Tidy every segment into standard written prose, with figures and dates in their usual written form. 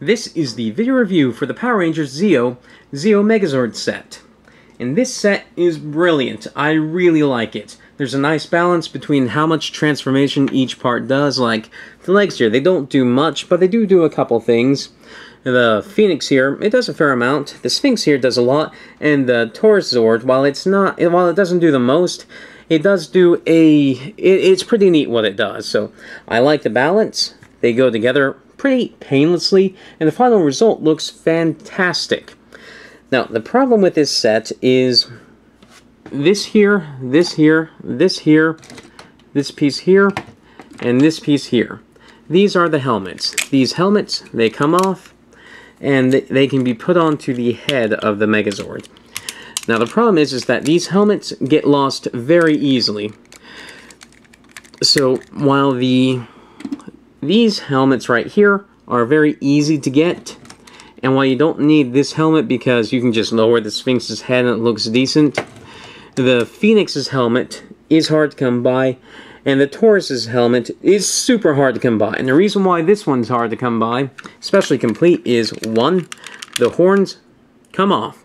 This is the video review for the Power Rangers Zeo Megazord set. And this set is brilliant. I really like it. There's a nice balance between how much transformation each part does. Like, the legs here, they don't do much, but they do a couple things. The Phoenix here, it does a fair amount. The Sphinx here does a lot. And the Taurus Zord, while it doesn't do the most, it does do it's pretty neat what it does. So, I like the balance. They go together pretty painlessly, and the final result looks fantastic. Now, the problem with this set is this here, this here, this here, this piece here, and this piece here. These are the helmets. These helmets, they come off, and they can be put onto the head of the Megazord. Now, the problem is that these helmets get lost very easily. So, while these helmets right here are very easy to get, and while you don't need this helmet because you can just lower the Sphinx's head and it looks decent, the Phoenix's helmet is hard to come by, and the Taurus's helmet is super hard to come by. And the reason why this one's hard to come by, especially complete, is one, the horns come off.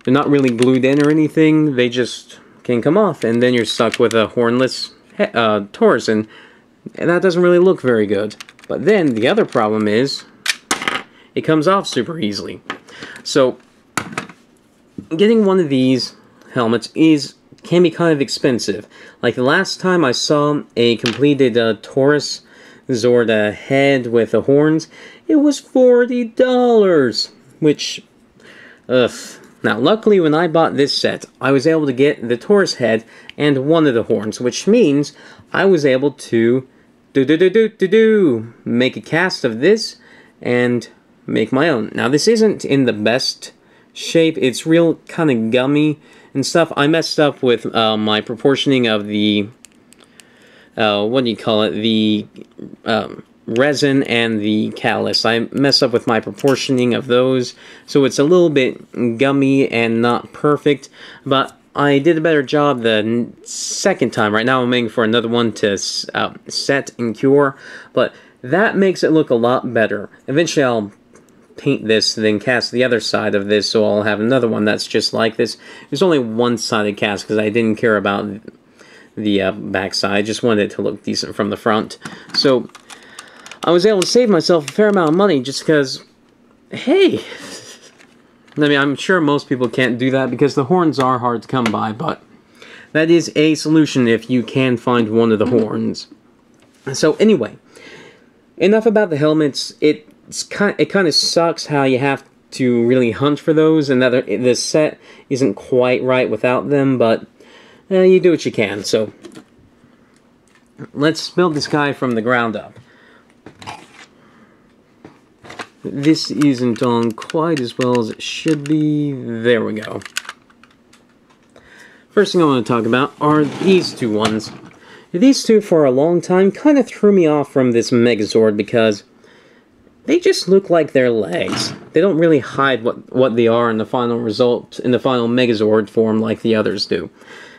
They're not really glued in or anything, they just can come off, and then you're stuck with a hornless Taurus, and that doesn't really look very good. But then the other problem is it comes off super easily. So getting one of these helmets can be kind of expensive. Like the last time I saw a completed Taurus Zord head with the horns, it was $40, which Now, luckily, when I bought this set, I was able to get the Taurus head and one of the horns, which means I was able to make a cast of this and make my own. Now, this isn't in the best shape. It's real kind of gummy and stuff. I messed up with my proportioning of the, what do you call it, the resin and the callus. I messed up with my proportioning of those, so it's a little bit gummy and not perfect, but I did a better job the second time. Right now I'm waiting for another one to set and cure, but that makes it look a lot better. Eventually I'll paint this, then cast the other side of this, so I'll have another one that's just like this. There's only one-sided cast because I didn't care about the back side. I just wanted it to look decent from the front. So I was able to save myself a fair amount of money just because, hey, I mean, I'm sure most people can't do that because the horns are hard to come by, but that is a solution if you can find one of the horns. So anyway, enough about the helmets. It kind of sucks how you have to really hunt for those, and that the set isn't quite right without them, but you do what you can. So let's build this guy from the ground up. This isn't on quite as well as it should be. There we go. First thing I want to talk about are these two ones. These two, for a long time, kind of threw me off from this Megazord because they just look like their legs. They don't really hide what they are in the final result, in the final Megazord form like the others do.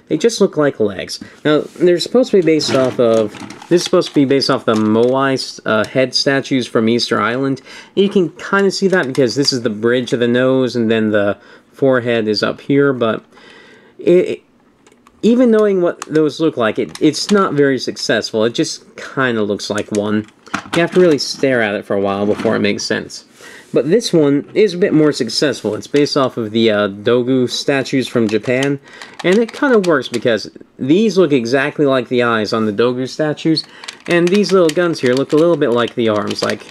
They just look like legs. Now, they're supposed to be based off of... This is supposed to be based off the Moai head statues from Easter Island. And you can kind of see that because this is the bridge of the nose, and then the forehead is up here. But even knowing what those look like, it's not very successful. It just kind of looks like one. You have to really stare at it for a while before it makes sense. But this one is a bit more successful. It's based off of the Dogu statues from Japan, and it kind of works because these look exactly like the eyes on the Dogu statues, and these little guns here look a little bit like the arms. Like,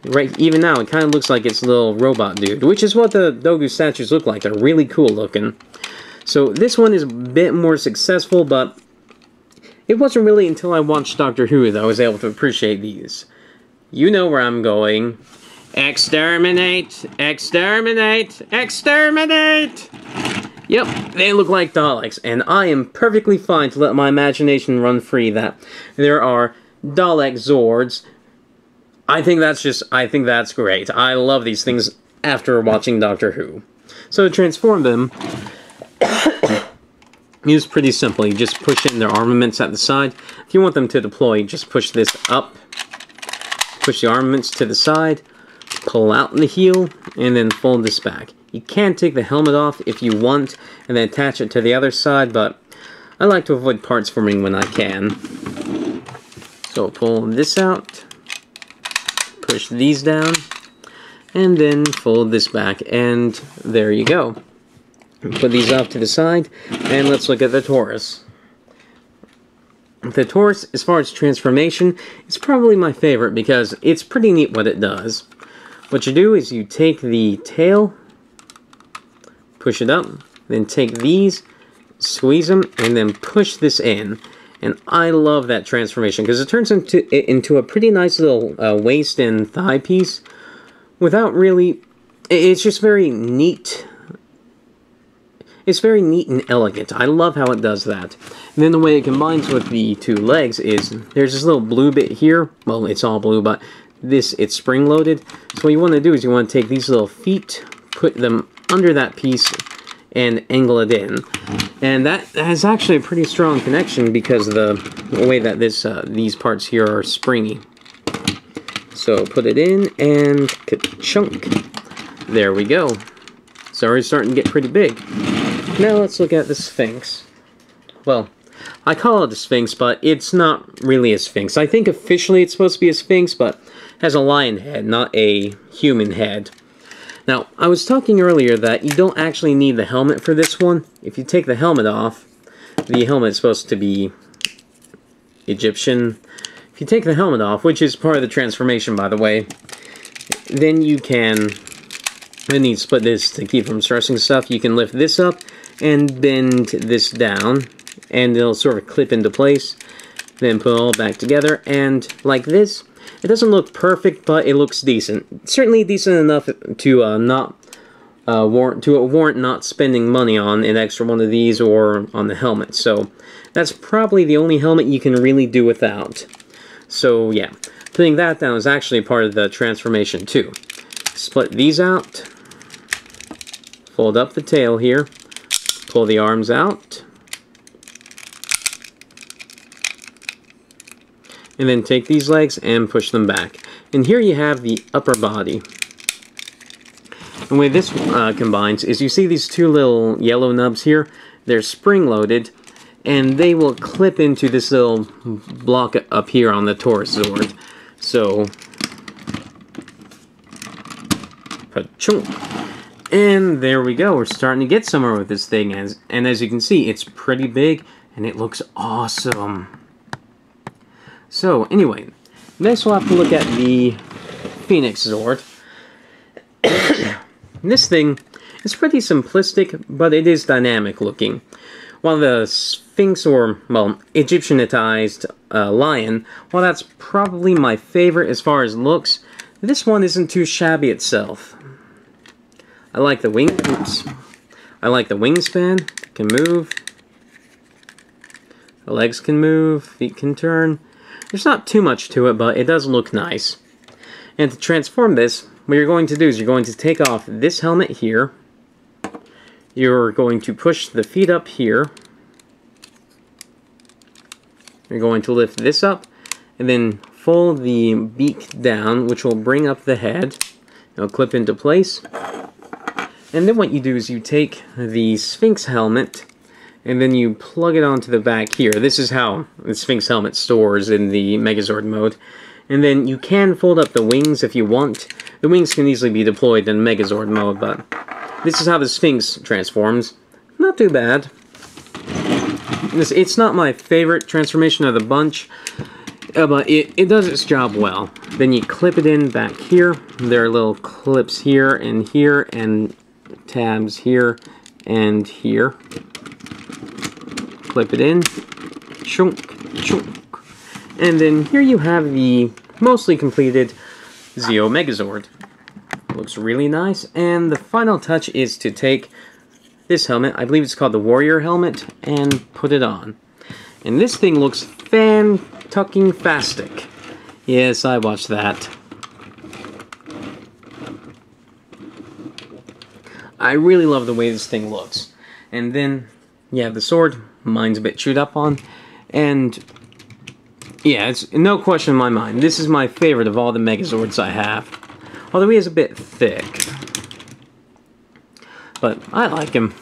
right, even now, it kind of looks like it's a little robot dude, which is what the Dogu statues look like. They're really cool looking. So this one is a bit more successful, but it wasn't really until I watched Doctor Who that I was able to appreciate these. You know where I'm going. Exterminate! Exterminate! Exterminate! Yep, they look like Daleks, and I am perfectly fine to let my imagination run free that there are Dalek zords. I think that's great. I love these things after watching Doctor Who. So to transform them is pretty simple. You just push in their armaments at the side. If you want them to deploy, just push this up, push the armaments to the side, pull out the heel, and then fold this back. You can take the helmet off if you want, and then attach it to the other side, but I like to avoid parts forming when I can. So pull this out, push these down, and then fold this back, and there you go. Put these off to the side, and let's look at the Taurus. The Taurus, as far as transformation, is probably my favorite because it's pretty neat what it does. What you do is you take the tail, push it up, then take these, squeeze them, and then push this in. And I love that transformation because it turns into a pretty nice little waist and thigh piece without really... It's just very neat. It's very neat and elegant. I love how it does that. And then the way it combines with the two legs is there's this little blue bit here. Well, it's all blue, but it's spring-loaded. So what you want to do is you want to take these little feet, put them under that piece, and angle it in. And that has actually a pretty strong connection because of the way that these parts here are springy. So put it in and ka-chunk. There we go. It's already starting to get pretty big. Now let's look at the Sphinx. Well, I call it a Sphinx, but it's not really a Sphinx. I think officially it's supposed to be a Sphinx, but it has a lion head, not a human head. Now, I was talking earlier that you don't actually need the helmet for this one. If you take the helmet off, the helmet is supposed to be Egyptian. If you take the helmet off, which is part of the transformation, by the way, then you can... Then you split this to keep from stressing stuff. You can lift this up and bend this down, and it'll sort of clip into place. Then put it all back together, and like this. It doesn't look perfect, but it looks decent. Certainly decent enough to warrant not spending money on an extra one of these or on the helmet. So that's probably the only helmet you can really do without. So yeah, putting that down is actually part of the transformation too. Split these out. Fold up the tail here, pull the arms out, and then take these legs and push them back. And here you have the upper body. And the way this combines is you see these two little yellow nubs here? They're spring-loaded, and they will clip into this little block up here on the Taurus Zord. So, pa-chunk. And there we go, we're starting to get somewhere with this thing, and as you can see, it's pretty big, and it looks awesome. So, anyway, next we'll have to look at the Phoenix Zord. This thing is pretty simplistic, but it is dynamic looking. While the Sphinx, or, well, Egyptianized lion, while that's probably my favorite as far as looks, this one isn't too shabby itself. I like the wing. Oops. I like the wingspan. It can move. The legs can move. Feet can turn. There's not too much to it, but it does look nice. And to transform this, what you're going to do is you're going to take off this helmet here. You're going to push the feet up here. You're going to lift this up, and then fold the beak down, which will bring up the head. It'll clip into place. And then what you do is you take the Sphinx helmet, and then you plug it onto the back here. This is how the Sphinx helmet stores in the Megazord mode. And then you can fold up the wings if you want. The wings can easily be deployed in Megazord mode, but this is how the Sphinx transforms. Not too bad. It's not my favorite transformation of the bunch, but it does its job well. Then you clip it in back here. There are little clips here, and tabs here and here. Clip it in. Chunk, chunk. And then here you have the mostly completed Zeo Megazord. Looks really nice. And the final touch is to take this helmet, I believe it's called the Warrior helmet, and put it on. And this thing looks fan-tucking-fastic. Yes, I watched that. I really love the way this thing looks. And then, yeah, the sword, mine's a bit chewed up on. And, yeah, it's no question in my mind. This is my favorite of all the Megazords I have. Although he is a bit thick. But I like him.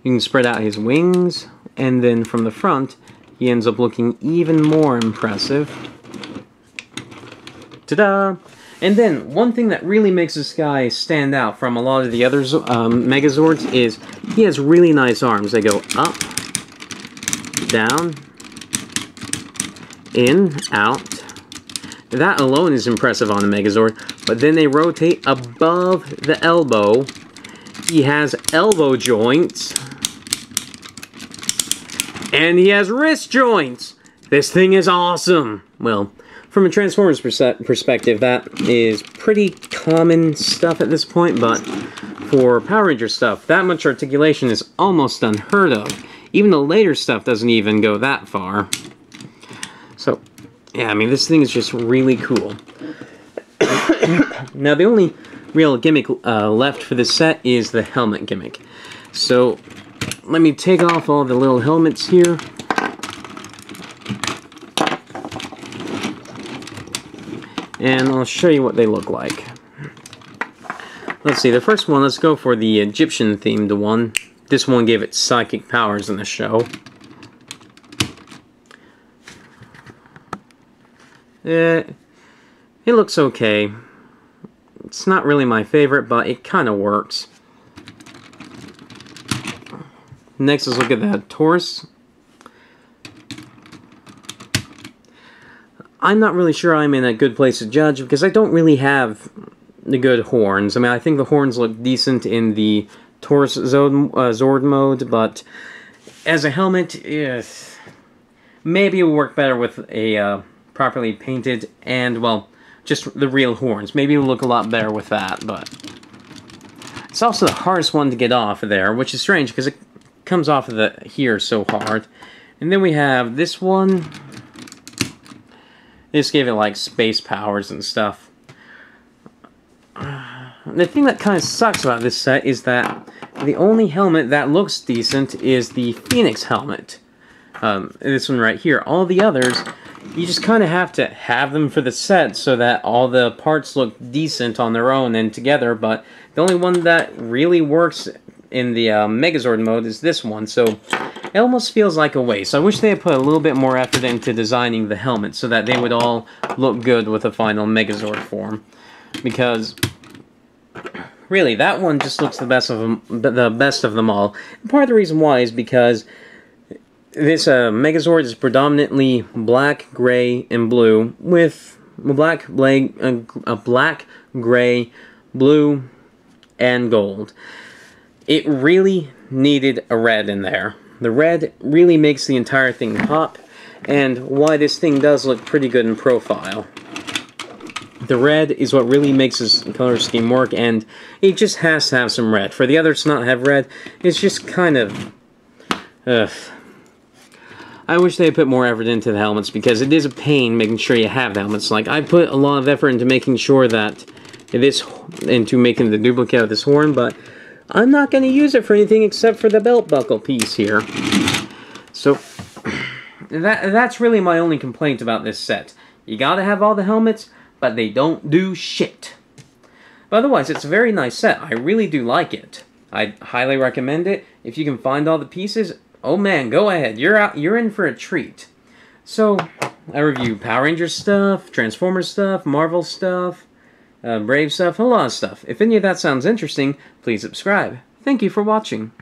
You can spread out his wings, and then from the front, he ends up looking even more impressive. Ta-da! And then, one thing that really makes this guy stand out from a lot of the other Megazords is he has really nice arms. They go up, down, in, out. That alone is impressive on a Megazord. But then they rotate above the elbow. He has elbow joints. And he has wrist joints! This thing is awesome! Well, from a Transformers perspective, that is pretty common stuff at this point, but for Power Ranger stuff, that much articulation is almost unheard of. Even the later stuff doesn't even go that far. So, yeah, I mean, this thing is just really cool. Now, the only real gimmick left for this set is the helmet gimmick. So, let me take off all the little helmets here. And I'll show you what they look like. Let's see, the first one, let's go for the Egyptian-themed one. This one gave it psychic powers in the show. It looks okay. It's not really my favorite, but it kind of works. Next, let's look at the Taurus. I'm not really sure I'm in a good place to judge because I don't really have the good horns. I mean, I think the horns look decent in the Taurus Zord mode, but as a helmet, maybe it would work better with a properly painted and, well, just the real horns. Maybe it would look a lot better with that, but it's also the hardest one to get off of there, which is strange because it comes off of the here so hard. And then we have this one. This gave it like space powers and stuff. The thing that kind of sucks about this set is that the only helmet that looks decent is the Sphinx helmet. This one right here. All the others, you just kind of have to have them for the set so that all the parts look decent on their own and together, but the only one that really works in the Megazord mode is this one, so it almost feels like a waste. I wish they had put a little bit more effort into designing the helmet so that they would all look good with the final Megazord form, because really, that one just looks the best of them all. And part of the reason why is because this Megazord is predominantly black, gray, and blue, with black, gray, blue, and gold. It really needed a red in there. The red really makes the entire thing pop, and why this thing does look pretty good in profile. The red is what really makes this color scheme work, and it just has to have some red. For the others to not have red, it's just kind of... I wish they had put more effort into the helmets, because it is a pain making sure you have the helmets. Like, I put a lot of effort into making sure that into making the duplicate of this horn, but I'm not going to use it for anything except for the belt buckle piece here. So, that's really my only complaint about this set. You gotta have all the helmets, but they don't do shit. But otherwise, it's a very nice set. I really do like it. I highly recommend it. If you can find all the pieces, oh man, go ahead. You're in for a treat. So, I review Power Rangers stuff, Transformers stuff, Marvel stuff, Brave stuff, a lot of stuff. If any of that sounds interesting, please subscribe. Thank you for watching.